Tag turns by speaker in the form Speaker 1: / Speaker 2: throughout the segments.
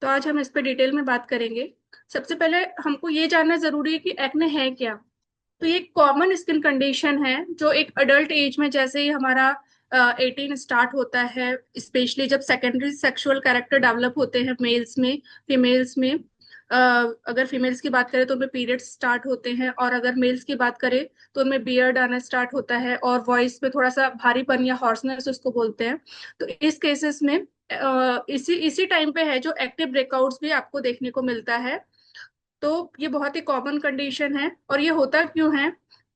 Speaker 1: तो आज हम इस पे डिटेल में बात करेंगे। सबसे पहले हमको ये जानना जरूरी है कि एक्ने है क्या। तो ये कॉमन स्किन कंडीशन है जो एक अडल्ट एज में, जैसे ही हमारा 18 स्टार्ट होता है, स्पेशली जब सेकेंडरी सेक्सुअल कैरेक्टर डेवलप होते हैं मेल्स में, फीमेल्स में। अगर फीमेल्स की बात करें तो उनमें पीरियड्स स्टार्ट होते हैं, और अगर मेल्स की बात करें तो उनमें बियर्ड आना स्टार्ट होता है, और वॉइस में थोड़ा सा भारीपन या हॉर्सनेस उसको बोलते हैं। तो इस केसेस में इसी इसी टाइम पे है जो एक्टिव ब्रेकआउट्स भी आपको देखने को मिलता है। तो ये बहुत ही कॉमन कंडीशन है। और ये होता क्यों है?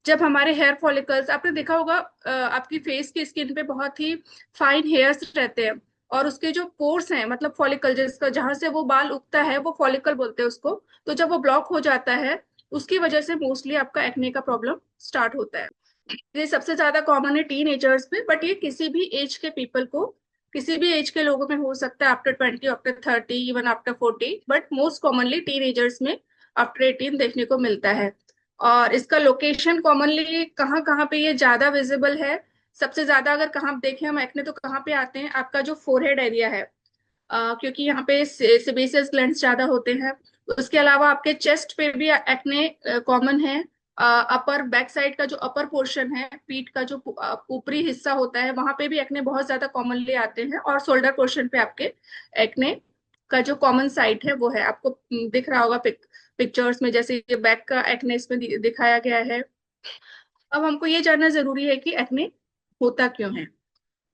Speaker 1: जब हमारे हेयर फॉलिकल्स, आपने देखा होगा आपकी फेस की स्किन पे बहुत ही फाइन हेयर्स रहते हैं, और उसके जो पोर्स हैं, मतलब फॉलिकल जिसका जहां से वो बाल उगता है वो फॉलिकल बोलते हैं उसको। तो जब वो ब्लॉक हो जाता है, उसकी वजह से मोस्टली आपका एक्ने का प्रॉब्लम स्टार्ट होता है। ये सबसे ज्यादा कॉमन है टीन एजर्स में, बट ये किसी भी एज के पीपल को, किसी भी एज के लोगों में हो सकता है, after 20, after 30, even after 40, but most commonly tin agers में आफ्टर 18 देखने को मिलता है। और इसका लोकेशन कॉमनली कहाँ कहाँ पे ये ज्यादा विजिबल है? सबसे ज्यादा अगर कहाँ देखें हम एक्ने, तो कहाँ पे आते हैं? आपका जो फोरहेड एरिया है, क्योंकि यहाँ पे सेबेसियस ग्लैंड्स ज्यादा होते हैं। उसके अलावा आपके चेस्ट पे भी एक्ने कॉमन है। अपर बैक साइड का जो अपर पोर्शन है, पीठ का जो ऊपरी हिस्सा होता है, वहां पे भी एक्ने बहुत ज्यादा कॉमनली आते हैं। और शोल्डर पोर्शन पे आपके एक्ने का जो कॉमन साइट है वो है, आपको दिख रहा होगा पिक्चर्स में, जैसे ये बैक का एक्ने इसमें दिखाया गया है। अब हमको ये जानना जरूरी है कि एक्ने होता क्यों है।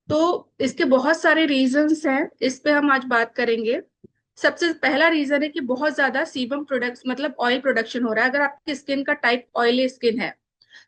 Speaker 1: तो इसके बहुत सारे रीजंस हैं, इस पे हम आज बात करेंगे। सबसे पहला रीजन है कि बहुत ज्यादा सीबम प्रोडक्ट्स, मतलब ऑयल प्रोडक्शन हो रहा है। अगर आपकी स्किन का टाइप ऑयली स्किन है,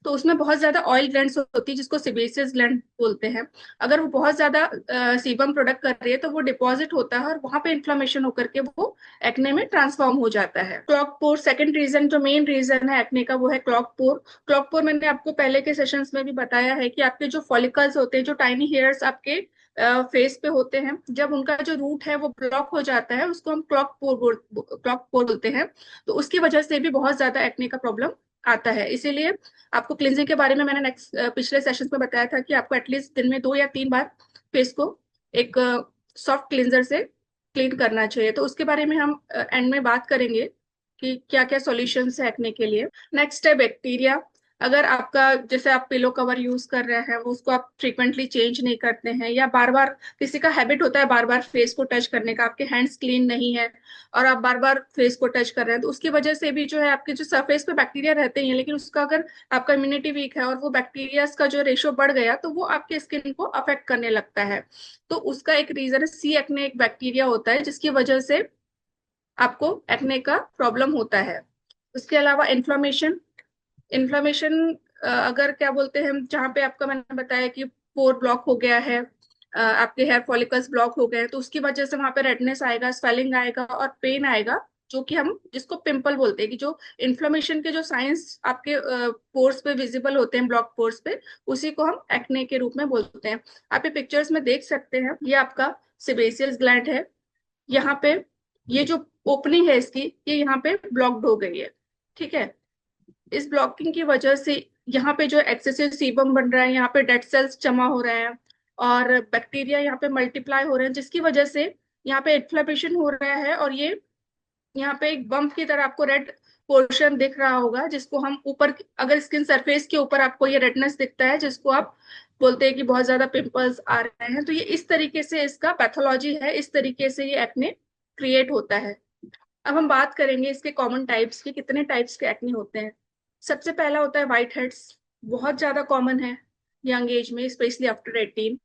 Speaker 1: तो उसमें बहुत ज्यादा ऑयल ग्लैंड्स होती है, जिसको सिबेसियस ग्लैंड बोलते हैं। अगर वो बहुत ज्यादा सीबम प्रोडक्ट कर रही है, तो वो डिपॉजिट होता है और वहां पे इन्फ्लामेशन होकर के वो एक्ने में ट्रांसफॉर्म हो जाता है। क्लॉक पोर सेकंड रीजन, जो मेन रीजन है एक्ने का, वो है क्लॉक पोर। क्लॉक पोर मैंने आपको पहले के सेशंस में भी बताया है कि आपके जो फॉलिकल्स होते हैं, जो टाइनी हेयर्स आपके फेस पे होते हैं, जब उनका जो रूट है वो ब्लॉक हो जाता है, उसको हम क्लॉक पोर बोलते हैं। तो उसकी वजह से भी बहुत ज्यादा एक्ने का प्रॉब्लम आता है। इसीलिए आपको क्लिनजिंग के बारे में मैंने नेक्स्ट पिछले सेशन में बताया था कि आपको एटलीस्ट दिन में 2 या 3 बार फेस को एक सॉफ्ट क्लिनजर से क्लीन करना चाहिए। तो उसके बारे में हम एंड में बात करेंगे कि क्या क्या सॉल्यूशंस है एक्ने के लिए। नेक्स्ट है बैक्टीरिया। अगर आपका, जैसे आप पिलो कवर यूज कर रहे हैं, वो उसको आप फ्रीक्वेंटली चेंज नहीं करते हैं, या बार बार किसी का हैबिट होता है बार बार फेस को टच करने का, आपके हैंड्स क्लीन नहीं है और आप बार बार फेस को टच कर रहे हैं, तो उसकी वजह से भी जो है आपके जो सरफेस पे बैक्टीरिया रहते ही हैं, लेकिन उसका अगर आपका इम्यूनिटी वीक है और वो बैक्टीरिया का जो रेशो बढ़ गया, तो वो आपके स्किन को अफेक्ट करने लगता है। तो उसका एक रीजन है, सी एक्ने एक बैक्टीरिया होता है जिसकी वजह से आपको एक्ने का प्रॉब्लम होता है। उसके अलावा इन्फ्लामेशन। इन्फ्लामेशन अगर क्या बोलते हैं हम, जहाँ पे आपका मैंने बताया कि पोर ब्लॉक हो गया है, आपके हेयर फॉलिकल्स ब्लॉक हो गए हैं, तो उसकी वजह से वहां पे रेडनेस आएगा, स्वेलिंग आएगा और पेन आएगा, जो कि हम जिसको पिंपल बोलते हैं। कि जो इन्फ्लेमेशन के जो साइंस आपके पोर्स पे विजिबल होते हैं, ब्लॉक पोर्स पे, उसी को हम एक्ने के रूप में बोलते हैं। आप ये पिक्चर्स में देख सकते हैं, ये आपका सेबेसियस ग्लैंड है। यहाँ पे ये जो ओपनिंग है इसकी, ये यहाँ पे ब्लॉक्ड हो गई है। ठीक है। इस ब्लॉकिंग की वजह से यहाँ पे जो एक्सेसिव सीबम बन रहा है, यहाँ पे डेड सेल्स जमा हो रहे हैं, और बैक्टीरिया यहाँ पे मल्टीप्लाई हो रहे हैं, जिसकी वजह से यहाँ पे इन्फ्लेमेशन हो रहा है। और ये यहाँ पे एक बम्प की तरह आपको रेड पोर्शन दिख रहा होगा, जिसको हम ऊपर, अगर स्किन सरफेस के ऊपर आपको ये रेडनेस दिखता है, जिसको आप बोलते हैं कि बहुत ज्यादा पिंपल्स आ रहे हैं, तो ये इस तरीके से इसका पैथोलॉजी है, इस तरीके से ये एक्ने क्रिएट होता है। अब हम बात करेंगे इसके कॉमन टाइप्स की, कितने टाइप्स के एक्ने होते हैं। सबसे पहला होता है व्हाइट हेड्स। बहुत ज्यादा कॉमन है यंग एज में, स्पेशली आफ्टर 18।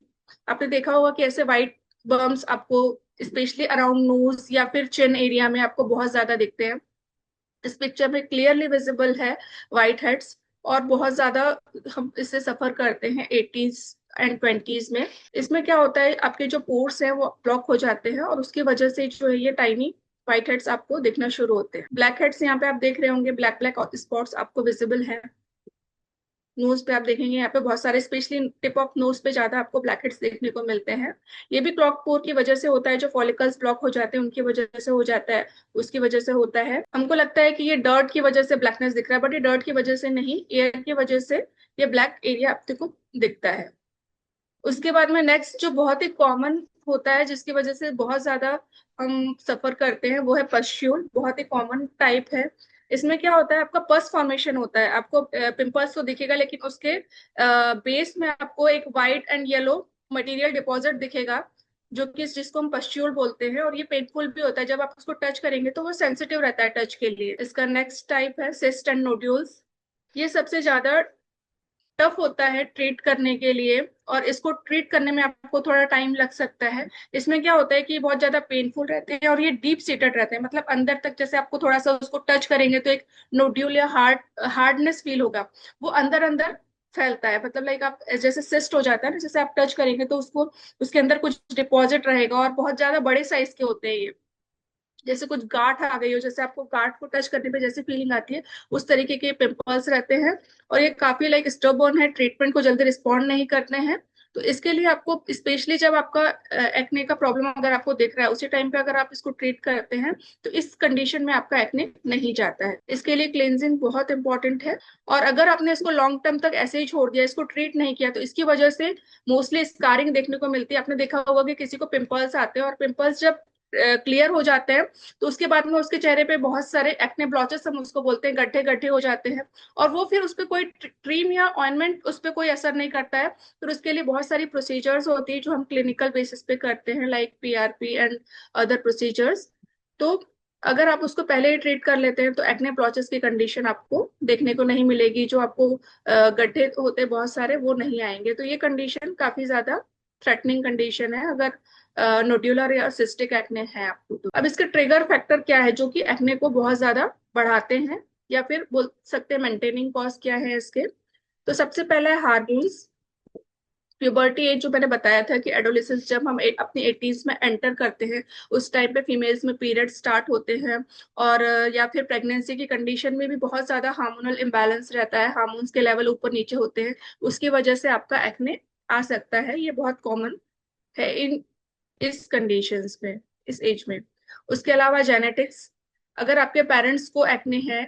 Speaker 1: आपने देखा होगा कि ऐसे व्हाइट बम्स आपको स्पेशली अराउंड नोज या फिर चिन एरिया में आपको बहुत ज्यादा दिखते हैं। इस पिक्चर में क्लियरली विजिबल है व्हाइट हेड्स। और बहुत ज्यादा हम इससे सफर करते हैं 80s एंड 20s में। इसमें क्या होता है, आपके जो पोर्स हैं वो ब्लॉक हो जाते हैं, और उसकी वजह से जो है ये टाइनी व्हाइट हेड्स आपको दिखना शुरू होते हैं। ब्लैक हेड्स यहाँ पे आप देख रहे होंगे, ब्लैक ब्लैक स्पॉट्स आपको विजिबल है। नोज पे आप देखेंगे यहाँ पे बहुत सारे, स्पेशली टिप ऑफ नोज पे ज्यादा आपको ब्लैक हेड्स देखने को मिलते हैं। ये भी क्लॉक पोर की वजह से होता है, जो फॉलिकल्स ब्लॉक हो जाते हैं उनकी वजह से हो जाता है, उसकी वजह से होता है। हमको लगता है कि ये डर्ट की वजह से ब्लैकनेस दिख रहा है, बट ये डर्ट की वजह से नहीं, एयर की वजह से ये ब्लैक एरिया आपको दिखता है। उसके बाद में नेक्स्ट जो बहुत ही कॉमन होता है, जिसकी वजह से बहुत ज्यादा हम सफर करते हैं, वो है पस्ट्यूल। बहुत ही कॉमन टाइप है। इसमें क्या होता है, आपका पस फॉर्मेशन होता है। आपको पिंपल्स तो दिखेगा, लेकिन उसके बेस में आपको एक white and yellow material deposit दिखेगा, जो कि जिसको हम पस्ट्यूल बोलते हैं। और ये पेनफुल भी होता है, जब आप उसको टच करेंगे तो वो सेंसिटिव रहता है टच के लिए। इसका नेक्स्ट टाइप है सिस्ट एंड नोड्यूल्स। ये सबसे ज्यादा टफ होता है ट्रीट करने के लिए, और इसको ट्रीट करने में आपको थोड़ा टाइम लग सकता है। इसमें क्या होता है कि बहुत ज्यादा पेनफुल रहते हैं, और ये डीप सीटेड रहते हैं, मतलब अंदर तक, जैसे आपको थोड़ा सा उसको टच करेंगे तो एक नोड्यूल या हार्डनेस फील होगा। वो अंदर अंदर फैलता है, मतलब लाइक आप जैसे सिस्ट हो जाता है ना, जैसे आप टच करेंगे तो उसको, उसके अंदर कुछ डिपॉजिट रहेगा, और बहुत ज्यादा बड़े साइज के होते हैं ये। जैसे कुछ गांठ आ गई हो, जैसे आपको गांठ को टच करने पे जैसे फीलिंग आती है, उस तरीके के पिंपल्स रहते हैं। और ये काफी लाइक स्टोबर्न है, ट्रीटमेंट को जल्दी रिस्पॉन्ड नहीं करते हैं। तो इसके लिए आपको स्पेशली जब आपका एक्ने का प्रॉब्लम अगर आपको दिख रहा है, उसी टाइम पे अगर आप इसको ट्रीट करते हैं, तो इस कंडीशन में आपका एक्ने नहीं जाता है। इसके लिए क्लेंजिंग बहुत इंपॉर्टेंट है। और अगर आपने इसको लॉन्ग टर्म तक ऐसे ही छोड़ दिया, इसको ट्रीट नहीं किया, तो इसकी वजह से मोस्टली स्कारिंग देखने को मिलती है। आपने देखा होगा कि किसी को पिंपल्स आते हैं, और पिंपल्स जब क्लियर हो जाते हैं, तो उसके बाद में उसके चेहरे पे बहुत सारे एक्ने ब्लॉचेस, हम उसको बोलते हैं, गड्ढे गड्ढे हो जाते हैं। और वो फिर उस पर कोई क्रीम या ऑइंटमेंट उस पर कोई असर नहीं करता है। फिर उसके लिए बहुत सारी प्रोसीजर्स होती है जो हम क्लिनिकल बेसिस पे करते हैं, like PRP and other procedures. तो अगर आप उसको पहले ही ट्रीट कर लेते हैं, तो एक्ने ब्लॉचेस की कंडीशन आपको देखने को नहीं मिलेगी। जो आपको गड्ढे होते हैं बहुत सारे, वो नहीं आएंगे। तो ये कंडीशन काफी ज्यादा थ्रेटनिंग कंडीशन है, अगर नोड्यूलर या सिस्टिक एक्ने है आपको तो। अब इसके ट्रिगर फैक्टर क्या है जो कि एक्ने को बहुत ज्यादा बढ़ाते हैं, या फिर बोल सकते हैं मेंटेनिंग कॉज क्या है इसके। तो सबसे पहला है हार्मोन्स। प्यूबर्टी एज जो मैंने बताया था कि एडोलेसेंस, जब हम अपनी एटीज में एंटर करते हैं, उस टाइम पे फीमेल्स में पीरियड स्टार्ट होते हैं। और या फिर प्रेगनेंसी की कंडीशन में भी बहुत ज्यादा हार्मोनल इम्बैलेंस रहता है, हार्मोन्स के लेवल ऊपर नीचे होते हैं। उसकी वजह से आपका एक्ने आ सकता है। ये बहुत कॉमन है इन इस कंडीशंस में, इस एज में। उसके अलावा जेनेटिक्स, अगर आपके पेरेंट्स को एक्ने है,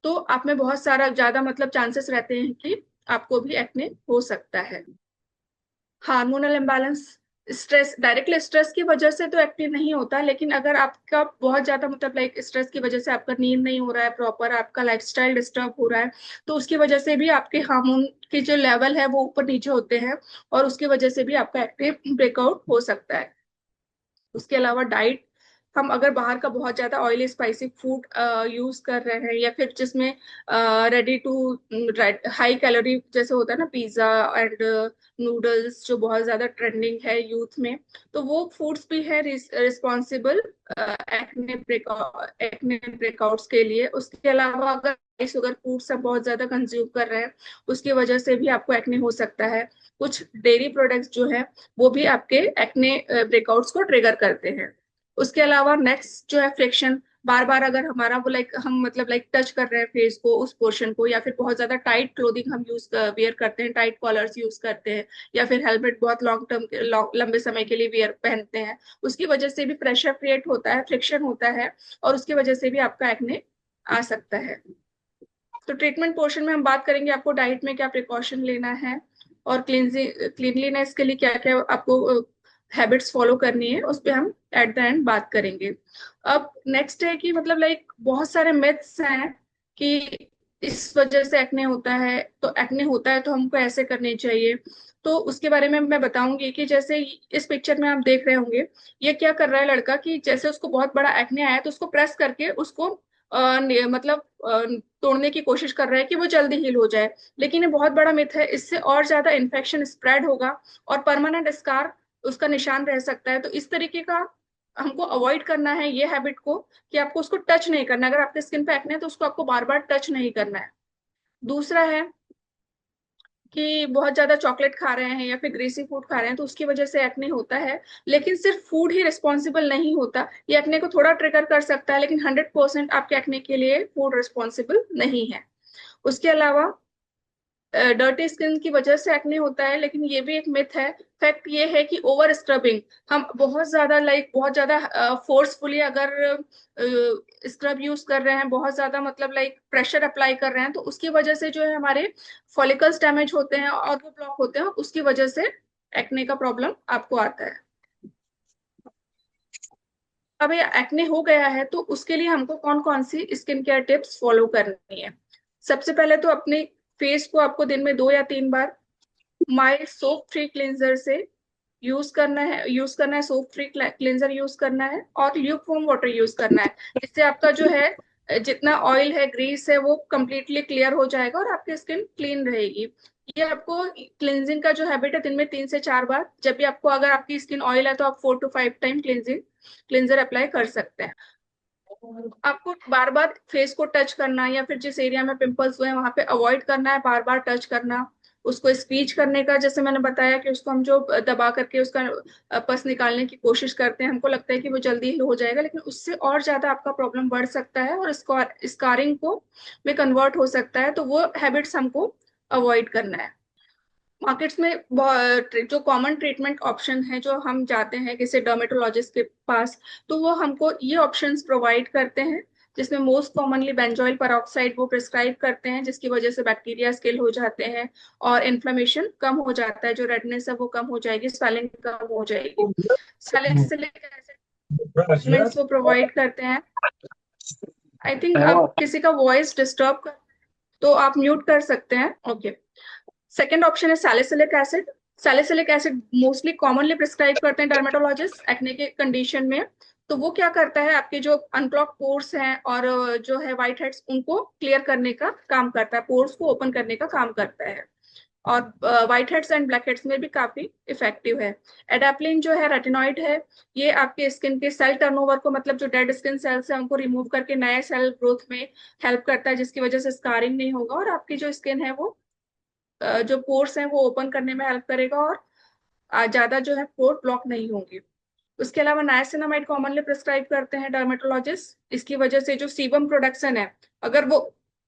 Speaker 1: तो आप में बहुत सारा ज्यादा मतलब चांसेस रहते हैं कि आपको भी एक्ने हो सकता है। Hormonal imbalance, stress, directly stress की वजह से तो एक्टिव नहीं होता, लेकिन अगर आपका बहुत ज्यादा मतलब लाइक स्ट्रेस की वजह से आपका नींद नहीं हो रहा है प्रॉपर, आपका लाइफस्टाइल डिस्टर्ब हो रहा है, तो उसकी वजह से भी आपके हार्मोन के जो लेवल है वो ऊपर नीचे होते हैं, और उसकी वजह से भी आपका एक्टिव ब्रेकआउट हो सकता है। उसके अलावा डाइट, हम अगर बाहर का बहुत ज्यादा ऑयली स्पाइसी फूड यूज कर रहे हैं, या फिर जिसमें रेडी टू हाई कैलोरी जैसे होता है ना, पिज्जा एंड नूडल्स, जो बहुत ज्यादा ट्रेंडिंग है यूथ में, तो वो फूड्स भी है रिस्पॉन्सिबल एक्ने ब्रेकआउट्स के लिए। उसके अलावा अगर शुगर फूड्स हम बहुत ज्यादा कंज्यूम कर रहे हैं, उसकी वजह से भी आपको एक्ने हो सकता है। कुछ डेयरी प्रोडक्ट्स जो है, वो भी आपके एक्ने ब्रेकआउट्स को ट्रिगर करते हैं। उसके अलावा नेक्स्ट जो है फ्रिक्शन, बार बार अगर हमारा वो लाइक हम मतलब लाइक टच कर रहे हैं फेस को, उस पोर्शन को, या फिर बहुत ज्यादा टाइट क्लोथिंग हम यूज वेयर करते हैं, टाइट कॉलर्स यूज करते हैं, या फिर हेलमेट बहुत लॉन्ग टर्म लंबे समय के लिए वेयर पहनते हैं, उसकी वजह से भी प्रेशर क्रिएट होता है, फ्रिक्शन होता है, और उसकी वजह से भी आपका एक्ने आ सकता है। तो ट्रीटमेंट पोर्शन में हम बात करेंगे आपको डाइट में क्या प्रिकॉशन लेना है, और क्लीनलीनेस के लिए क्या क्या आपको हैबिट्स फॉलो करनी है, उस पर हम एट द एंड बात करेंगे। अब नेक्स्ट है कि मतलब लाइक बहुत सारे मिथ्स हैं कि इस वजह से एक्ने होता है, तो एक्ने होता है तो हमको ऐसे करनी चाहिए। तो उसके बारे में मैं बताऊंगी कि जैसे इस पिक्चर में आप देख रहे होंगे, ये क्या कर रहा है लड़का, कि जैसे उसको बहुत बड़ा एक्ने आया, तो उसको प्रेस करके उसको मतलब तोड़ने की कोशिश कर रहा है कि वो जल्दी हील हो जाए। लेकिन ये बहुत बड़ा मिथ है, इससे और ज्यादा इन्फेक्शन स्प्रेड होगा, और परमानेंट स्कार उसका निशान रह सकता है। तो इस तरीके का हमको अवॉइड करना है ये हैबिट को, कि आपको उसको टच नहीं करना। अगर आपके स्किन पे एक्ने है, तो उसको आपको बार बार टच नहीं करना है। दूसरा है कि बहुत ज्यादा चॉकलेट खा रहे हैं या फिर ग्रीसी फूड खा रहे हैं, तो उसकी वजह से एक्ने होता है। लेकिन सिर्फ फूड ही रिस्पॉन्सिबल नहीं होता, ये एक्ने को थोड़ा ट्रिगर कर सकता है, लेकिन 100% आपके एक्ने के लिए फूड रिस्पॉन्सिबल नहीं है। उसके अलावा डर्टी स्किन की वजह से एक्ने होता है, लेकिन ये भी एक मिथ है। फैक्ट ये है कि ओवर स्क्रबिंग, हम बहुत ज्यादा लाइक बहुत ज्यादा फोर्सफुली अगर स्क्रब यूज कर रहे हैं, बहुत ज्यादा मतलब लाइक प्रेशर अप्लाई कर रहे हैं, तो उसकी वजह से जो है हमारे फॉलिकल्स डैमेज होते हैं और वो ब्लॉक होते हैं, उसकी वजह से एक्ने का प्रॉब्लम आपको आता है। अब ये एक्ने हो गया है तो उसके लिए हमको कौन कौन सी स्किन केयर टिप्स फॉलो करनी है। सबसे पहले तो अपने फेस को आपको दिन में 2 या 3 बार माइल्ड सोप फ्री क्लींजर से यूज करना है सोप फ्री क्लींजर यूज करना है और ल्यूकवार्म वाटर यूज करना है। इससे आपका जो है जितना ऑयल है ग्रीस है वो कंप्लीटली क्लियर हो जाएगा और आपकी स्किन क्लीन रहेगी। ये आपको क्लींजिंग का जो हैबिट है दिन में 3 से 4 बार, जब भी आपको अगर आपकी स्किन ऑयल है तो आप 4 to 5 टाइम क्लींजर अप्लाई कर सकते हैं। आपको बार बार फेस को टच करना या फिर जिस एरिया में पिंपल्स हुए हैं वहां पे अवॉइड करना है बार बार टच करना। उसको स्क्वीज करने का, जैसे मैंने बताया कि उसको हम जो दबा करके उसका पस निकालने की कोशिश करते हैं, हमको लगता है कि वो जल्दी ही हो जाएगा, लेकिन उससे और ज्यादा आपका प्रॉब्लम बढ़ सकता है और स्कारिंग को में कन्वर्ट हो सकता है। तो वो हैबिट्स हमको अवॉइड करना है। मार्केट्स में जो कॉमन ट्रीटमेंट ऑप्शन है जो हम जाते हैं किसी डर्मेटोलॉजिस्ट के पास, तो वो हमको ये ऑप्शंस प्रोवाइड करते हैं, जिसमें मोस्ट कॉमनली बेंजोइल पेरोक्साइड वो प्रिस्क्राइब करते हैं, जिसकी वजह से बैक्टीरिया किल हो जाते हैं और इन्फ्लेमेशन कम हो जाता है, जो रेडनेस है वो कम हो जाएगी, स्वेलिंग कम हो जाएगी। सैलिसिलिक एसिड वो प्रोवाइड करते हैं। आई थिंक आप किसी का वॉइस डिस्टर्ब कर, तो आप म्यूट कर सकते हैं। ओके। सेकेंड ऑप्शन है salicylic acid. Salicylic acid mostly commonly prescribe करते हैं डर्मेटोलॉजिस्ट एक्ने के कंडीशन में। तो वो क्या करता है, आपके जो अनक्लॉग पोर्स हैं और जो है वाइट हेड्स उनको क्लियर करने का काम करता है, पोर्स को ओपन करने का काम करता है, और white heads and black heads में भी काफी इफेक्टिव है। एडाप्लिन जो है रेटिनॉइड है, ये आपके स्किन के सेल टर्नओवर को, मतलब जो डेड स्किन सेल्स है उनको रिमूव करके नए सेल ग्रोथ में हेल्प करता है, जिसकी वजह से स्कारिंग नहीं होगा और आपकी जो स्किन है वो जो पोर्स हैं वो ओपन करने में हेल्प करेगा और ज्यादा जो है पोर ब्लॉक नहीं होंगे। उसके अलावा नायसिनामाइड कॉमनली प्रिस्क्राइब करते हैं डर्मेटोलॉजिस्ट। इसकी वजह से जो सीबम प्रोडक्शन है अगर वो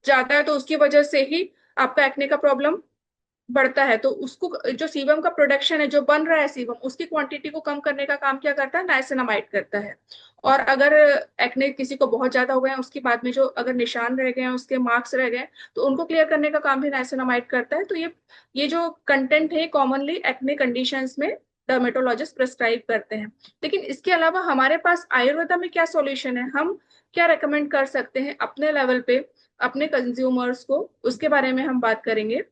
Speaker 1: ज्यादा है तो उसकी वजह से ही आपका एक्ने का प्रॉब्लम बढ़ता है। तो उसको जो सीबम का प्रोडक्शन है, जो बन रहा है सीबम, उसकी क्वांटिटी को कम करने का काम क्या करता है, नाइसिनामाइड करता है। और अगर एक्ने किसी को बहुत ज्यादा हो गए हैं, उसके बाद में जो अगर निशान रह गए हैं, उसके मार्क्स रह गए, तो उनको क्लियर करने का काम भी नाइसिनामाइड करता है। तो ये जो कंटेंट है कॉमनली एक्ने कंडीशंस में डर्मेटोलॉजिस्ट प्रिस्क्राइब करते हैं। लेकिन इसके अलावा हमारे पास आयुर्वेदा में क्या सॉल्यूशन है, हम क्या रेकमेंड कर सकते हैं अपने लेवल पे अपने कंज्यूमर्स को, उसके बारे में हम बात करेंगे।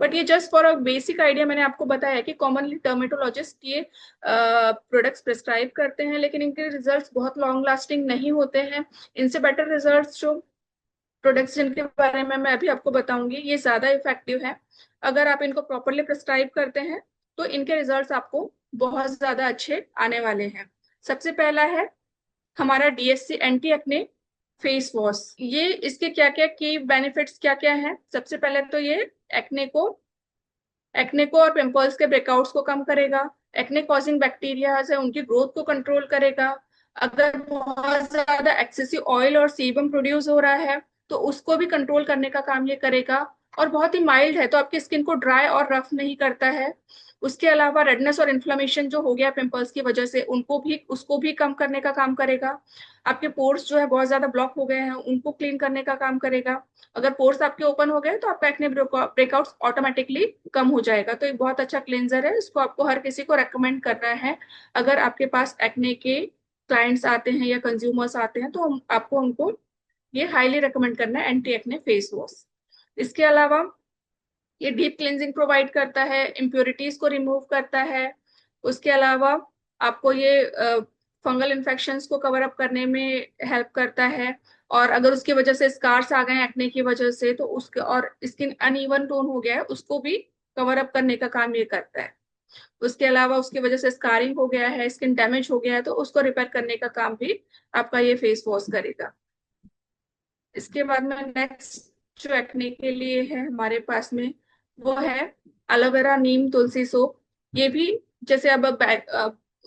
Speaker 1: बट ये just for a basic idea मैंने आपको बताया कि कॉमनली डर्मेटोलॉजिस्ट ये प्रोडक्ट्स प्रिस्क्राइब करते हैं, लेकिन इनके रिजल्ट्स बहुत लॉन्ग लास्टिंग नहीं होते हैं। इनसे बेटर रिजल्ट्स जो प्रोडक्ट्स जिनके बारे में मैं अभी आपको बताऊंगी ये ज्यादा इफेक्टिव है। अगर आप इनको प्रॉपरली प्रिस्क्राइब करते हैं तो इनके रिजल्ट्स आपको बहुत ज्यादा अच्छे आने वाले हैं। सबसे पहला है हमारा DSC anti acne face wash. ये इसके क्या क्या की बेनिफिट्स क्या क्या हैं, सबसे पहले तो ये एक्ने को और पिंपल्स के ब्रेकआउट्स को कम करेगा। एक्ने कॉजिंग बैक्टीरिया है उनकी ग्रोथ को कंट्रोल करेगा। अगर बहुत ज्यादा एक्सेसिव ऑयल और सीबम प्रोड्यूस हो रहा है तो उसको भी कंट्रोल करने का काम ये करेगा। और बहुत ही माइल्ड है तो आपकी स्किन को ड्राई और रफ नहीं करता है। उसके अलावा रेडनेस और इन्फ्लेमेशन जो हो गया पिंपल्स की वजह से उसको भी कम करने का काम करेगा। आपके पोर्स जो है बहुत ज्यादा ब्लॉक हो गए हैं उनको क्लीन करने का काम करेगा। अगर पोर्स आपके ओपन हो गए तो आपका एक्ने ब्रेकआउट्स ऑटोमेटिकली कम हो जाएगा। तो एक बहुत अच्छा क्लेंजर है, इसको आपको हर किसी को रेकमेंड करना है। अगर आपके पास एक्ने के क्लाइंट्स आते हैं या कंज्यूमर्स आते हैं तो आपको उनको ये हाईली रिकमेंड करना है एंटी एक्ने फेस वॉश। इसके अलावा ये डीप क्लींजिंग प्रोवाइड करता है, इम्प्योरिटीज को रिमूव करता है। उसके अलावा आपको ये फंगल इन्फेक्शंस को कवर अप करने में हेल्प करता है। और अगर उसकी वजह से स्कार्स आ गए एक्ने की वजह से तो उसके और स्किन अनइवन टोन हो गया है उसको भी कवर अप करने का काम ये करता है। उसके अलावा उसकी वजह से स्कारिंग हो गया है, स्किन डैमेज हो गया है, तो उसको रिपेयर करने का काम भी आपका ये फेस वॉश करेगा। इसके बाद में नेक्स्ट जो एक्ने के लिए है हमारे पास में वो है एलोवेरा नीम तुलसी सोप। ये भी जैसे अब बैक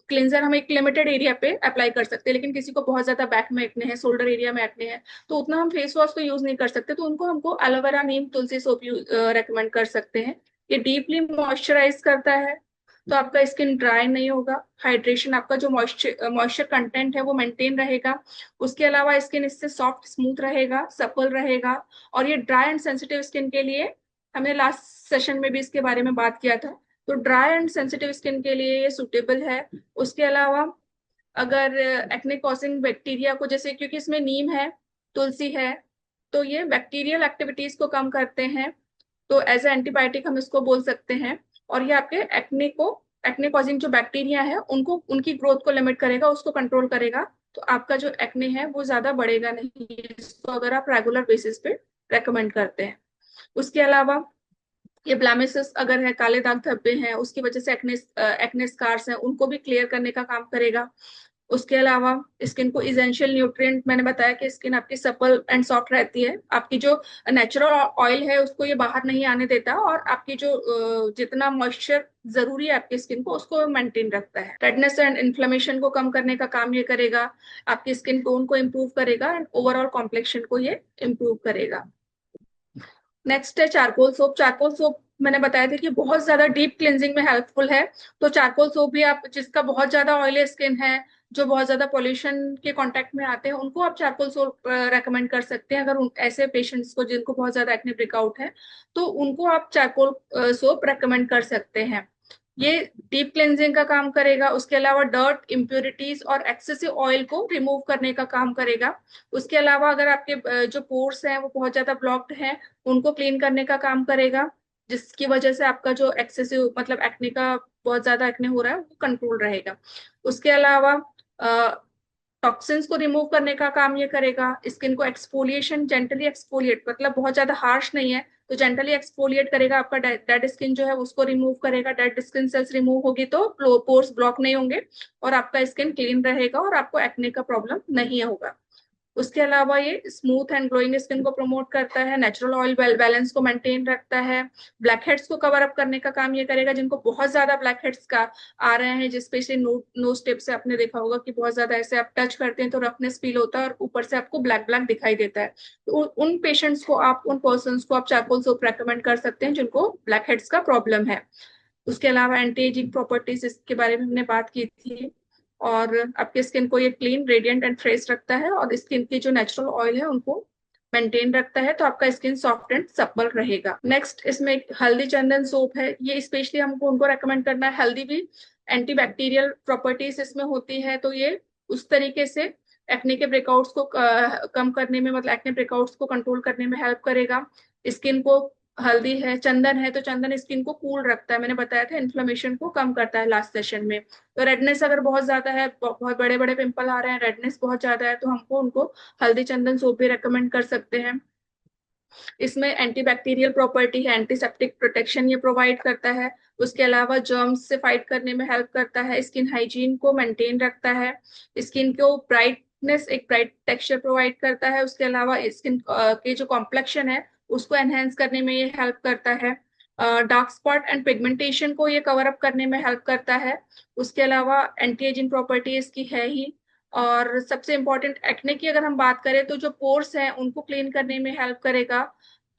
Speaker 1: क्लिंजर हम एक लिमिटेड एरिया पे अप्लाई कर सकते हैं, लेकिन किसी को बहुत ज्यादा बैक में एक्ने है, शोल्डर एरिया में एक्ने है, तो उतना हम फेस वॉश तो यूज नहीं कर सकते, तो उनको हमको एलोवेरा नीम तुलसी सोप रेकमेंड कर सकते हैं। ये डीपली मॉइस्चराइज करता है तो आपका स्किन ड्राई नहीं होगा, हाइड्रेशन आपका जो मॉइस्चर मॉइस्चर कंटेंट है वो मेंटेन रहेगा। उसके अलावा स्किन इससे सॉफ्ट स्मूथ रहेगा, सपल रहेगा। और ये ड्राई एंड सेंसिटिव स्किन के लिए हमने लास्ट सेशन में भी इसके बारे में बात किया था तो ड्राई एंड सेंसिटिव स्किन के लिए ये सूटेबल है। उसके अलावा अगर एक्ने कॉजिंग बैक्टीरिया को, जैसे क्योंकि इसमें नीम है, तुलसी है, तो ये बैक्टीरियल एक्टिविटीज को कम करते हैं, तो एज ए एंटीबायोटिक हम इसको बोल सकते हैं। और ये आपके एक्ने कॉजिंग जो बैक्टीरिया है उनको, उनकी ग्रोथ को लिमिट करेगा, उसको कंट्रोल करेगा। तो आपका जो एक्ने है वो ज्यादा बढ़ेगा नहीं, इसको अगर आप रेगुलर बेसिस पे रेकमेंड करते हैं। उसके अलावा ये ब्लैमिसेस अगर है, काले दाग धब्बे हैं, उसकी वजह से एक्ने एक्ने स्कार्स हैं, उनको भी क्लियर करने का काम करेगा। उसके अलावा स्किन को इसेंशियल न्यूट्रिएंट, मैंने बताया कि स्किन आपकी सपल एंड सॉफ्ट रहती है, आपकी जो नेचुरल ऑयल है उसको ये बाहर नहीं आने देता, और आपकी जो जितना मॉइस्चर जरूरी है आपकी स्किन को उसको मेंटेन रखता है। रेडनेस एंड इन्फ्लेमेशन को कम करने का काम ये करेगा, आपकी स्किन टोन को इम्प्रूव करेगा, एंड ओवरऑल कॉम्प्लेक्शन को ये इम्प्रूव करेगा। नेक्स्ट है चारकोल सोप। चारकोल सोप मैंने बताया था कि बहुत ज्यादा डीप क्लिनजिंग में हेल्पफुल है। तो चारकोल सोप भी आप, जिसका बहुत ज्यादा ऑयली स्किन है, जो बहुत ज्यादा पोल्यूशन के कांटेक्ट में आते हैं, उनको आप चारकोल सोप रेकमेंड कर सकते हैं। अगर ऐसे पेशेंट्स को जिनको बहुत ज्यादा एक्ने ब्रेकआउट है, तो उनको आप चारकोल सोप रेकमेंड कर सकते हैं। ये डीप क्लेंजिंग का काम करेगा। उसके अलावा डर्ट, इम्प्योरिटीज और एक्सेसिव ऑयल को रिमूव करने का काम करेगा। उसके अलावा अगर आपके जो पोर्स हैं वो बहुत ज्यादा ब्लॉक्ड हैं, उनको क्लीन करने का काम करेगा, जिसकी वजह से आपका जो एक्सेसिव मतलब एक्ने का बहुत ज्यादा एक्ने हो रहा है वो कंट्रोल रहेगा। उसके अलावा टॉक्सिन्स को रिमूव करने का काम ये करेगा। स्किन को एक्सफोलिएशन, जेंटली एक्सफोलिएट, मतलब बहुत ज्यादा हार्श नहीं है, तो जेंटली एक्सफोलिएट करेगा, आपका डेड स्किन जो है उसको रिमूव करेगा। डेड स्किन सेल्स रिमूव होगी तो पोर्स ब्लॉक नहीं होंगे, और आपका स्किन क्लीन रहेगा, और आपको एक्ने का प्रॉब्लम नहीं होगा। उसके अलावा ये स्मूथ एंड ग्लोइंग स्किन को प्रमोट करता है, नेचुरल ऑयल बैलेंस को मेंटेन रखता है, ब्लैक हेड्स को कवर अप करने का काम ये करेगा। जिनको बहुत ज्यादा ब्लैक हेड्स का आ रहे हैं, जिस स्पेशली नोज टिप से आपने देखा होगा कि बहुत ज्यादा ऐसे आप टच करते हैं तो रफनेस फील होता है, और ऊपर से आपको ब्लैक ब्लैक दिखाई देता है, तो उन पेशेंट्स को आप, उन पर्सन को आप चारकोल सोप रेकमेंड कर सकते हैं जिनको ब्लैक हेड्स का प्रॉब्लम है। उसके अलावा एंटी एजिंग प्रॉपर्टीज इसके बारे में हमने बात की थी, और आपके स्किन को ये क्लीन, रेडिएंट एंड फ्रेश रखता है, और स्किन की जो नेचुरल ऑयल है उनको मेंटेन रखता है, तो आपका स्किन सॉफ्ट एंड सप्पल रहेगा। नेक्स्ट इसमें एक हल्दी चंदन सोप है। ये स्पेशली हमको उनको रेकमेंड करना है, हल्दी भी एंटीबैक्टीरियल प्रॉपर्टीज इसमें होती है, तो ये उस तरीके से एक्ने के ब्रेकआउट्स को कम करने में, मतलब एक्ने ब्रेकआउट्स को कंट्रोल करने में हेल्प करेगा। स्किन को, हल्दी है, चंदन है, तो चंदन स्किन को कूल रखता है, मैंने बताया था इन्फ्लेमेशन को कम करता है लास्ट सेशन में। तो रेडनेस अगर बहुत ज्यादा है, बहुत बड़े बड़े पिंपल आ रहे हैं, रेडनेस बहुत ज्यादा है, तो हमको उनको हल्दी चंदन सोप भी रेकमेंड कर सकते हैं। इसमें एंटीबैक्टीरियल प्रॉपर्टी है, एंटीसेप्टिक प्रोटेक्शन ये प्रोवाइड करता है। उसके अलावा जर्म्स से फाइट करने में हेल्प करता है, स्किन हाइजीन को मेंटेन रखता है, स्किन को ब्राइटनेस, एक ब्राइट टेक्सचर प्रोवाइड करता है। उसके अलावा स्किन के जो कॉम्प्लेक्शन है उसको एनहेंस करने में ये हेल्प करता है। डार्क स्पॉट एंड पिगमेंटेशन को ये कवर अप करने में हेल्प करता है। उसके अलावा एंटी एजिंग प्रॉपर्टी इसकी है ही। और सबसे इम्पोर्टेंट, एक्ने की अगर हम बात करें तो जो पोर्स हैं उनको क्लीन करने में हेल्प करेगा,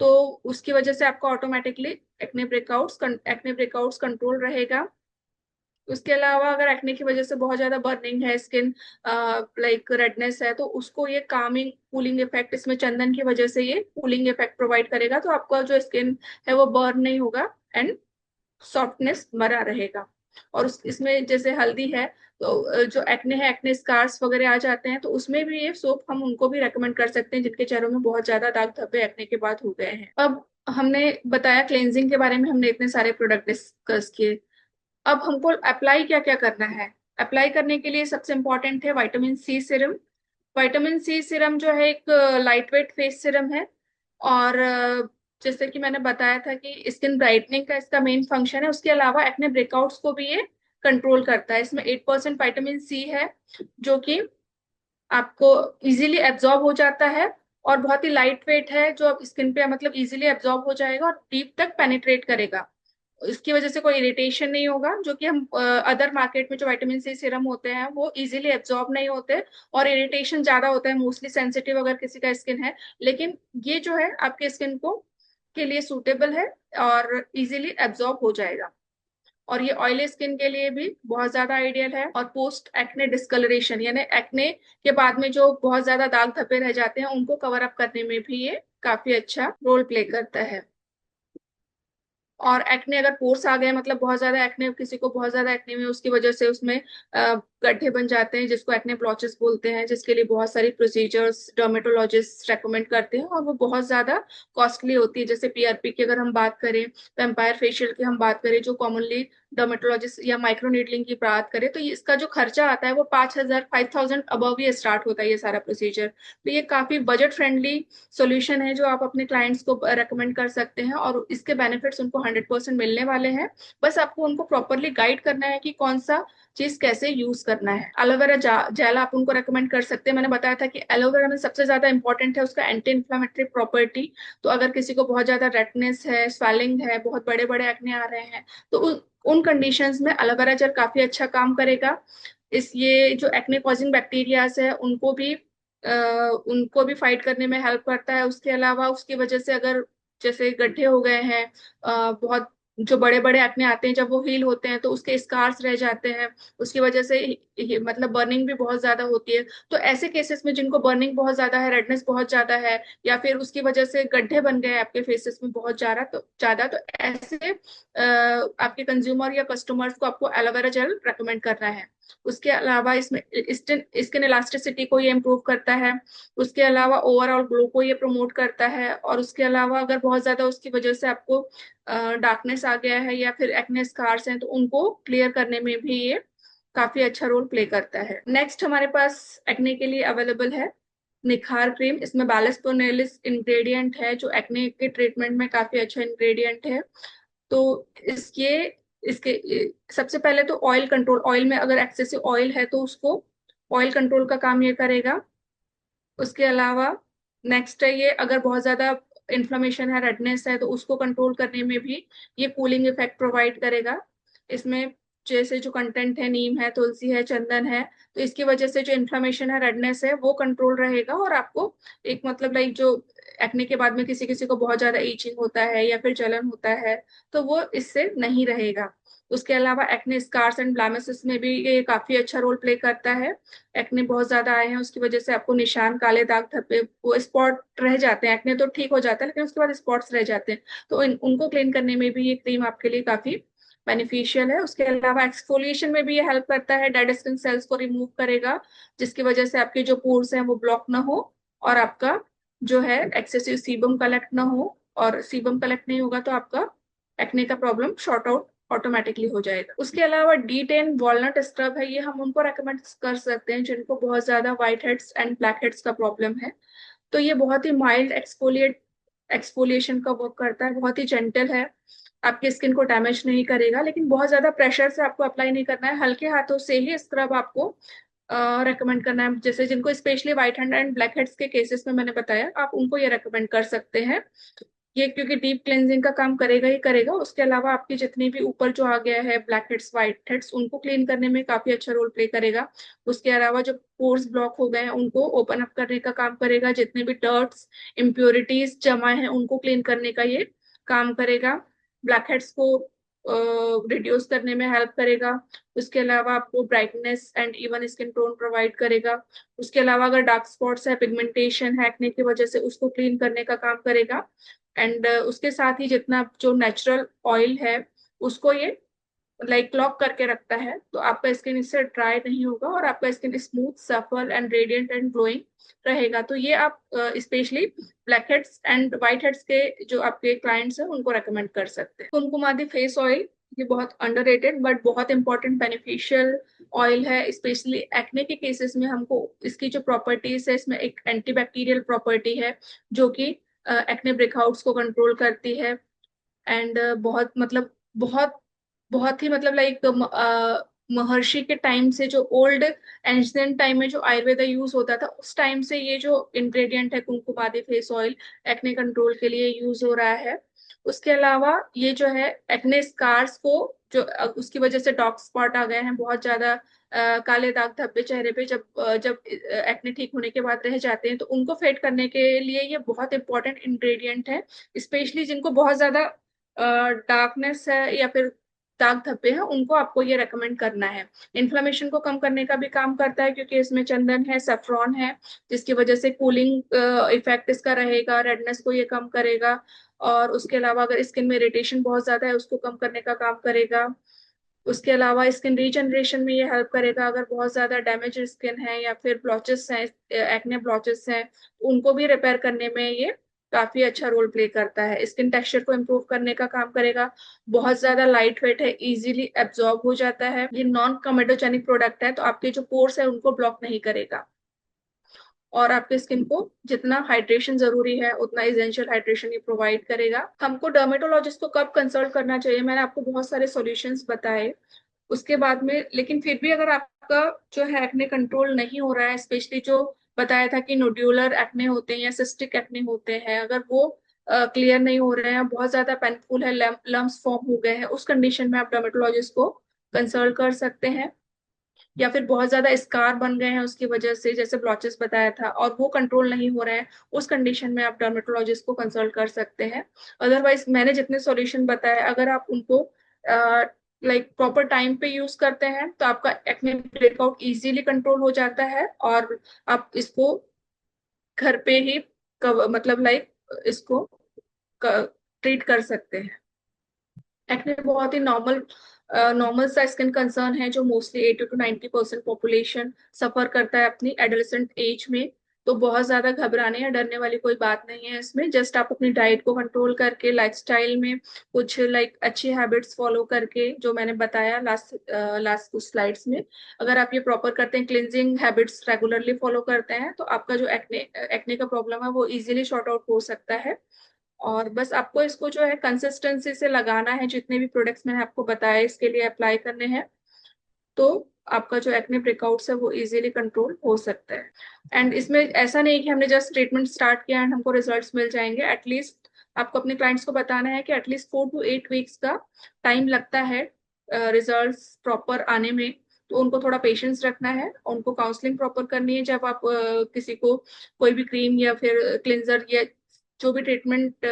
Speaker 1: तो उसकी वजह से आपका ऑटोमेटिकली एक्ने ब्रेकआउट्स कंट्रोल रहेगा। उसके अलावा अगर एक्ने की वजह से बहुत ज्यादा बर्निंग है स्किन, लाइक रेडनेस है, तो उसको ये कामिंग कूलिंग इफेक्ट, इसमें चंदन की वजह से ये कूलिंग इफेक्ट प्रोवाइड करेगा, तो आपका जो स्किन है वो बर्न नहीं होगा, एंड सॉफ्टनेस बना रहेगा। और इसमें जैसे हल्दी है, तो जो एक्ने है, एक्ने स्कार्स वगैरह आ जाते हैं, तो उसमें भी ये सोप हम उनको भी रेकमेंड कर सकते हैं जिनके चेहरों में बहुत ज्यादा दाग धब्बे एक्ने के बाद हो गए हैं। अब हमने बताया क्लेंजिंग के बारे में, हमने इतने सारे प्रोडक्ट डिस्कस किए। अब हमको अप्लाई क्या क्या करना है। अप्लाई करने के लिए सबसे इंपॉर्टेंट है vitamin C serum. Vitamin C serum जो है एक लाइट वेट फेस सिरम है, और जैसे कि मैंने बताया था कि स्किन ब्राइटनिंग का इसका मेन फंक्शन है। उसके अलावा एक्ने ब्रेकआउट्स को भी ये कंट्रोल करता है। इसमें 8% विटामिन सी है, जो कि आपको इजीली एब्जॉर्ब हो जाता है, और बहुत ही लाइट वेट है, जो अब स्किन पे मतलब इजीली एब्जॉर्ब हो जाएगा और डीप तक पेनिट्रेट करेगा। इसकी वजह से कोई इरिटेशन नहीं होगा, जो कि हम अदर मार्केट में जो विटामिन सी सीरम होते हैं वो इजीली एब्जॉर्ब नहीं होते, और इरिटेशन ज्यादा होता है, मोस्टली सेंसिटिव अगर किसी का स्किन है। लेकिन ये जो है आपके स्किन को के लिए सूटेबल है, और इजीली एब्जॉर्ब हो जाएगा। और ये ऑयली स्किन के लिए भी बहुत ज्यादा आइडियल है। और पोस्ट एक्ने डिस्कलरेशन, यानी एक्ने के बाद में जो बहुत ज्यादा दाग धब्बे रह जाते हैं उनको कवर अप करने में भी ये काफी अच्छा रोल प्ले करता है। और एक्ने अगर पोर्स आ गए, मतलब बहुत ज्यादा एक्ने, किसी को बहुत ज्यादा एक्ने में उसकी वजह से उसमें गड्ढे बन जाते हैं, जिसको एक्ने ब्लॉचेस बोलते हैं, जिसके लिए बहुत सारी प्रोसीजर्स डर्मेटोलॉजिस्ट रेकमेंड करते हैं, और वो बहुत ज्यादा कॉस्टली होती है। जैसे पीआरपी की अगर हम बात करें, वेम्पायर फेशियल की हम बात करें, जो कॉमनली डर्मेटोलॉजिस्ट या माइक्रोनीडलिंग की बात करें, तो इसका जो खर्चा आता है वो 5,000 5,000 अबव ही स्टार्ट होता है ये सारा प्रोसीजर। तो ये काफी बजट फ्रेंडली सॉल्यूशन है जो आप अपने क्लाइंट्स को रेकमेंड कर सकते हैं, और इसके बेनिफिट्स उनको 100% मिलने वाले हैं। बस आपको उनको प्रॉपरली गाइड करना है कि कौन सा चीज कैसे यूज करना है। एलोवेरा जेल आप उनको रेकमेंड कर सकते हैं। मैंने बताया था कि एलोवेरा में सबसे ज्यादा इंपॉर्टेंट है उसका एंटी इन्फ्लामेटरी प्रॉपर्टी। तो अगर किसी को बहुत ज्यादा रेडनेस है, स्वेलिंग है, बहुत बड़े बड़े एक्ने आ रहे हैं, तो उन कंडीशंस में एलोवेरा जेल काफी अच्छा काम करेगा। इस ये जो एक्ने कॉजिंग बैक्टीरियाज है उनको भी फाइट करने में हेल्प करता है। उसके अलावा उसकी वजह से अगर जैसे गड्ढे हो गए हैं, बहुत जो बड़े बड़े एक्ने आते हैं, जब वो हील होते हैं तो उसके स्कार्स रह जाते हैं, उसकी वजह से मतलब बर्निंग भी बहुत ज्यादा होती है। तो ऐसे केसेस में जिनको बर्निंग बहुत ज्यादा है, रेडनेस बहुत ज्यादा है, या फिर उसकी वजह से गड्ढे बन गए आपके फेसेस में बहुत ज्यादा, तो ऐसे आपके कंज्यूमर या कस्टमर्स को आपको एलोवेरा जेल रेकमेंड करना है। उसके अलावा इसमें स्किन इलास्टिसिटी को ये इम्प्रूव करता है। उसके अलावा ओवरऑल ग्लो को ये प्रमोट करता है। और उसके अलावा अगर बहुत ज्यादा उसकी वजह से आपको डार्कनेस आ गया है या फिर एक्ने स्कार्स हैं, तो उनको क्लियर करने में भी ये काफी अच्छा रोल प्ले करता है। नेक्स्ट हमारे पास एक्ने के लिए अवेलेबल है निखार क्रीम। इसमें बैलेंस पोनेलिस इंग्रेडिएंट है जो एक्ने के ट्रीटमेंट में काफी अच्छा इंग्रेडिएंट है। तो इसके इसके सबसे पहले तो ऑयल कंट्रोल, ऑयल में अगर एक्सेसिव ऑयल है तो उसको ऑयल कंट्रोल का काम ये करेगा। उसके अलावा नेक्स्ट है ये, अगर बहुत ज्यादा इन्फ्लेमेशन है, रेडनेस है, तो उसको कंट्रोल करने में भी ये कूलिंग इफेक्ट प्रोवाइड करेगा। इसमें जैसे जो कंटेंट है, नीम है, तुलसी है, चंदन है, तो इसकी वजह से जो इन्फ्लेमेशन है, रेडनेस है, वो कंट्रोल रहेगा। और आपको एक मतलब लाइक जो एक्ने के बाद में किसी किसी को बहुत ज्यादा ईचिंग होता है या फिर जलन होता है, तो वो इससे नहीं रहेगा। उसके अलावा एक्ने स्कार्स एंड ब्लैमिसेस में भी ये काफी अच्छा रोल प्ले करता है। एक्ने बहुत ज्यादा आए हैं, उसकी वजह से आपको निशान, काले दाग धब्बे, वो स्पॉट रह जाते हैं। एक्ने तो ठीक हो जाता है लेकिन उसके बाद स्पॉट्स रह जाते हैं, तो उनको क्लीन करने में भी ये क्रीम आपके लिए काफी बेनिफिशियल है। उसके अलावा एक्सफोलिएशन में भी ये हेल्प करता है, डेड स्किन सेल्स को रिमूव करेगा, जिसकी वजह से आपके जो पोर्स हैं वो ब्लॉक ना हो, और आपका जो है एक्सेसिव सीबम कलेक्ट ना हो। और सीबम कलेक्ट नहीं होगा तो आपका एक्ने का प्रॉब्लम शॉर्ट आउट ऑटोमेटिकली हो जाएगा। उसके अलावा D10 वॉलनट स्क्रब है, ये हम उनको रेकमेंड कर सकते हैं जिनको बहुत ज्यादा white heads and black heads का प्रॉब्लम है। तो ये बहुत ही माइल्ड एक्सफोलिएशन का वर्क करता है, बहुत ही जेंटल है, आपकी स्किन को डैमेज नहीं करेगा, लेकिन बहुत ज्यादा प्रेशर से आपको अप्लाई नहीं करना है, हल्के हाथों से ही स्क्रब आपको रेकमेंड करना है। जैसे जिनको specially white head and black heads के केसेस में मैंने बताया, आप उनको ये रेकमेंड कर सकते हैं ये, क्योंकि डीप क्लेंजिंग का काम करेगा ही करेगा। उसके अलावा आपकी जितनी भी ऊपर जो आ गया है ब्लैक हेड्स, व्हाइट हेड्स, उनको क्लीन करने में काफी अच्छा रोल प्ले करेगा। उसके अलावा जो पोर्स ब्लॉक हो गए हैं उनको ओपन अप करने का काम करेगा, जितने भी डर्ट्स, इम्प्योरिटीज जमा है उनको क्लीन करने का ये काम करेगा। ब्लैक हेड्स को रिड्यूस करने में हेल्प करेगा। उसके अलावा आपको brightness and even skin tone provide करेगा। उसके अलावा अगर डार्क स्पॉट्स है, पिगमेंटेशन है एक्ने की वजह से, उसको क्लीन करने का काम करेगा। एंड उसके साथ ही जितना जो नेचुरल ऑयल है उसको ये लाइक लॉक करके रखता है, तो आपका स्किन इससे ड्राई नहीं होगा और आपका स्किन स्मूथ, सफल एंड रेडिएंट एंड ग्लोइंग रहेगा। तो ये आप specially black heads and white heads के जो आपके क्लाइंट्स हैं उनको रेकमेंड कर सकते हैं। कुमकुमादी फेस ऑयल, ये बहुत अंडररेटेड बट बहुत इंपॉर्टेंट बेनिफिशियल ऑयल है। स्पेशली एक्ने के केसेस में हमको इसकी जो प्रॉपर्टीज है, इसमें एक एंटीबैक्टीरियल प्रॉपर्टी है जो कि एक्ने ब्रेकआउट्स को कंट्रोल करती है। एंड बहुत मतलब बहुत बहुत ही मतलब लाइक महर्षि के टाइम से, जो ओल्ड एंशियंट टाइम में जो आयुर्वेदा यूज होता था, उस टाइम से ये जो इंग्रेडिएंट है Kumkumadi face oil acne control के लिए यूज हो रहा है। उसके अलावा ये जो है एक्ने स्कार्स को, जो उसकी वजह से डॉर्क स्पॉट आ गए हैं बहुत ज्यादा, काले दाग धब्बे चेहरे पे, जब एक्ने ठीक होने के बाद रह जाते हैं, तो उनको फेड करने के लिए ये बहुत इंपॉर्टेंट इंग्रेडिएंट है। स्पेशली जिनको बहुत ज्यादा डार्कनेस है या फिर दाग धब्बे हैं उनको आपको ये रेकमेंड करना है। इन्फ्लेमेशन को कम करने का भी काम करता है क्योंकि इसमें चंदन है, सेफ्रॉन है, जिसकी वजह से कूलिंग इफेक्ट इसका रहेगा, रेडनेस को ये कम करेगा। और उसके अलावा अगर स्किन में इरिटेशन बहुत ज्यादा है उसको कम करने का काम करेगा। उसके अलावा स्किन रीजनरेशन में ये हेल्प करेगा, अगर बहुत ज्यादा डैमेज स्किन है या फिर ब्लॉचेस हैं, एक्ने ब्लॉचेस हैं, तो उनको भी रिपेयर करने में ये काफी अच्छा रोल प्ले करता है। स्किन टेक्सचर को इम्प्रूव करने का काम करेगा। बहुत ज्यादा लाइट वेट है, इजीली एब्जॉर्ब हो जाता है, ये नॉन कमेडोजेनिक प्रोडक्ट है, तो आपके जो पोर्स है उनको ब्लॉक नहीं करेगा। और आपके स्किन को जितना हाइड्रेशन जरूरी है उतना इसेंशियल हाइड्रेशन ये प्रोवाइड करेगा। हमको डर्मेटोलॉजिस्ट को कब कंसल्ट करना चाहिए, मैंने आपको बहुत सारे सॉल्यूशंस बताए उसके बाद में, लेकिन फिर भी अगर आपका जो है एक्ने कंट्रोल नहीं हो रहा है, स्पेशली जो बताया था कि नोड्यूलर एक्ने होते हैं या सिस्टिक एक्ने होते हैं, अगर वो क्लियर नहीं हो रहे हैं, बहुत ज्यादा पेनफुल है, लम्स फॉर्म हो गए हैं, उस कंडीशन में आप डर्मेटोलॉजिस्ट को कंसल्ट कर सकते हैं। या फिर बहुत ज्यादा स्कार बन गए हैं उसकी वजह से, जैसे ब्लॉचेस बताया था, और वो कंट्रोल नहीं हो रहे हैं, उस कंडीशन में आप डर्मेटोलॉजिस्ट को कंसल्ट कर सकते हैं। अदरवाइज मैंने जितने सॉल्यूशन बताए अगर आप उनको लाइक प्रॉपर टाइम पे यूज करते हैं तो आपका एक्ने ब्रेकआउट इजीली कंट्रोल हो जाता है, और आप इसको घर पे ही मतलब लाइक इसको ट्रीट कर सकते हैं। एक्ने बहुत ही नॉर्मल सा स्किन कंसर्न है जो मोस्टली 80 to 90% पॉपुलेशन सफर करता है अपनी एडोलेसेंट एज में। तो बहुत ज्यादा घबराने या डरने वाली कोई बात नहीं है इसमें। जस्ट आप अपनी डाइट को कंट्रोल करके, लाइफस्टाइल में कुछ लाइक अच्छी हैबिट्स फॉलो करके, जो मैंने बताया लास्ट कुछ स्लाइड्स में, अगर आप ये प्रॉपर करते हैं, क्लिनजिंग हैबिट्स रेगुलरली फॉलो करते हैं, तो आपका जो एक्ने एक्ने का प्रॉब्लम है वो इजीली शॉर्ट आउट हो सकता है। और बस आपको इसको जो है कंसिस्टेंसी से लगाना है, जितने भी प्रोडक्ट्स मैंने आपको बताया इसके लिए अप्लाई करने हैं, तो आपका जो एक्ने ब्रेकआउट्स है वो इजीली कंट्रोल हो सकता है। एंड इसमें ऐसा नहीं कि हमने जस्ट ट्रीटमेंट स्टार्ट किया एंड हमको रिजल्ट्स मिल जाएंगे। एटलीस्ट आपको अपने क्लाइंट्स को बताना है कि एटलीस्ट 4 to 8 वीक्स का टाइम लगता है रिजल्ट्स प्रॉपर आने में। तो उनको थोड़ा पेशेंस रखना है, उनको काउंसलिंग प्रॉपर करनी है। जब आप किसी को कोई भी क्रीम या फिर क्लिंजर या जो भी ट्रीटमेंट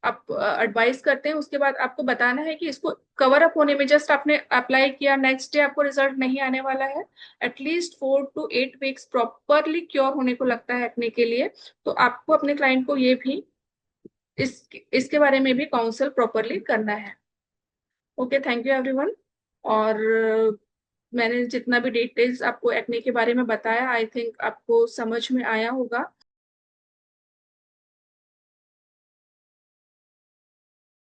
Speaker 1: आप एडवाइस करते हैं, उसके बाद आपको बताना है कि इसको कवर अप होने में, जस्ट आपने अप्लाई किया नेक्स्ट डे आपको रिजल्ट नहीं आने वाला है। At least 4 to 8 weeks properly cure होने को लगता है एक्ने के लिए। तो आपको अपने क्लाइंट को ये भी इसके बारे में भी काउंसल प्रॉपरली करना है। Okay, thank you everyone. और मैंने जितना भी डिटेल्स आपको एक्ने के बारे में बताया, आई थिंक आपको समझ में आया होगा।